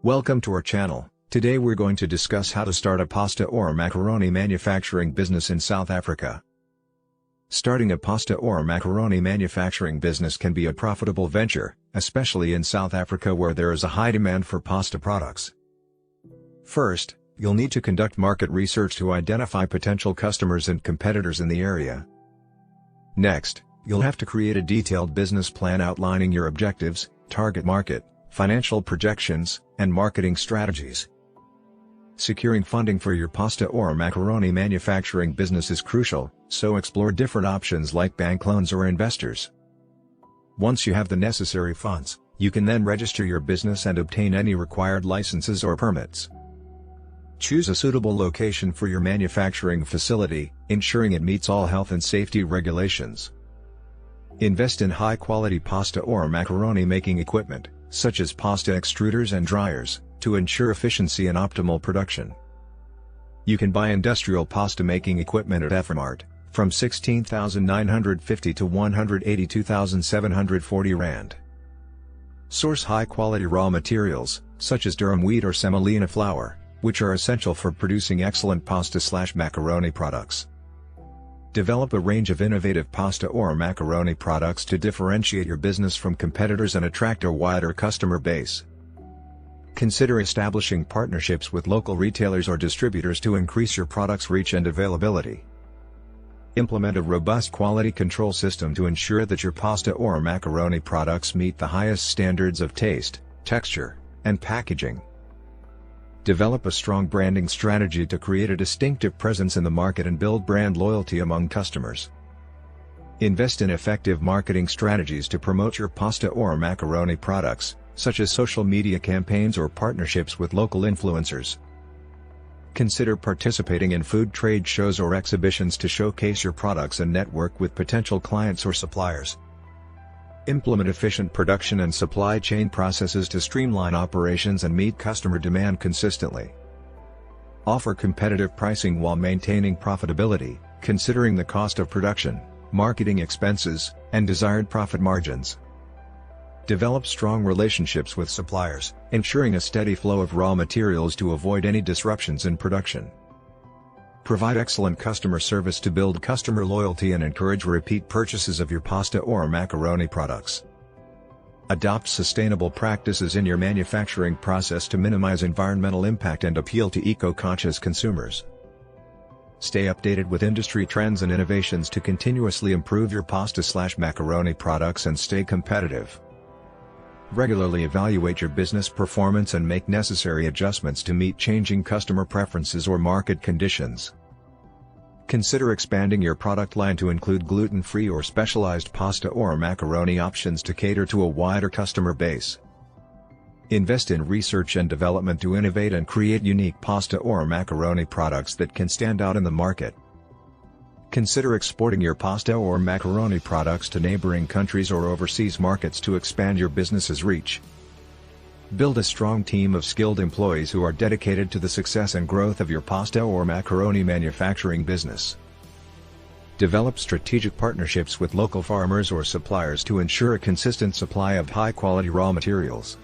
Welcome to our channel. Today we're going to discuss how to start a pasta or macaroni manufacturing business in South Africa. Starting a pasta or macaroni manufacturing business can be a profitable venture, especially in South Africa where there is a high demand for pasta products. First, you'll need to conduct market research to identify potential customers and competitors in the area. Next, you'll have to create a detailed business plan outlining your objectives, target market, financial projections, and marketing strategies. Securing funding for your pasta or macaroni manufacturing business is crucial, so explore different options like bank loans or investors. Once you have the necessary funds, you can then register your business and obtain any required licenses or permits. Choose a suitable location for your manufacturing facility, ensuring it meets all health and safety regulations. Invest in high-quality pasta or macaroni making equipment, such as pasta extruders and dryers, to ensure efficiency and optimal production. You can buy industrial pasta making equipment at Efrmart, from 16,950 to 182,740 rand. Source high-quality raw materials, such as durum wheat or semolina flour, which are essential for producing excellent pasta/macaroni products. Develop a range of innovative pasta or macaroni products to differentiate your business from competitors and attract a wider customer base. Consider establishing partnerships with local retailers or distributors to increase your product's reach and availability. Implement a robust quality control system to ensure that your pasta or macaroni products meet the highest standards of taste, texture, and packaging. Develop a strong branding strategy to create a distinctive presence in the market and build brand loyalty among customers. Invest in effective marketing strategies to promote your pasta or macaroni products, such as social media campaigns or partnerships with local influencers. Consider participating in food trade shows or exhibitions to showcase your products and network with potential clients or suppliers. Implement efficient production and supply chain processes to streamline operations and meet customer demand consistently. Offer competitive pricing while maintaining profitability, considering the cost of production, marketing expenses, and desired profit margins. Develop strong relationships with suppliers, ensuring a steady flow of raw materials to avoid any disruptions in production. Provide excellent customer service to build customer loyalty and encourage repeat purchases of your pasta or macaroni products. Adopt sustainable practices in your manufacturing process to minimize environmental impact and appeal to eco-conscious consumers. Stay updated with industry trends and innovations to continuously improve your pasta/macaroni products and stay competitive. Regularly evaluate your business performance and make necessary adjustments to meet changing customer preferences or market conditions. Consider expanding your product line to include gluten-free or specialized pasta or macaroni options to cater to a wider customer base. Invest in research and development to innovate and create unique pasta or macaroni products that can stand out in the market. Consider exporting your pasta or macaroni products to neighboring countries or overseas markets to expand your business's reach. Build a strong team of skilled employees who are dedicated to the success and growth of your pasta or macaroni manufacturing business. Develop strategic partnerships with local farmers or suppliers to ensure a consistent supply of high-quality raw materials.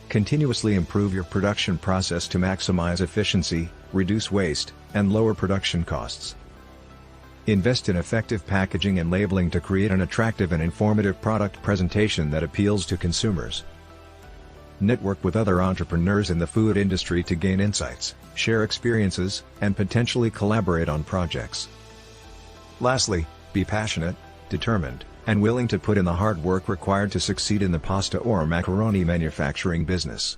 Continuously improve your production process to maximize efficiency, reduce waste, and lower production costs. Invest in effective packaging and labeling to create an attractive and informative product presentation that appeals to consumers. Network with other entrepreneurs in the food industry to gain insights, share experiences, and potentially collaborate on projects. Lastly, be passionate, determined, and willing to put in the hard work required to succeed in the pasta or macaroni manufacturing business.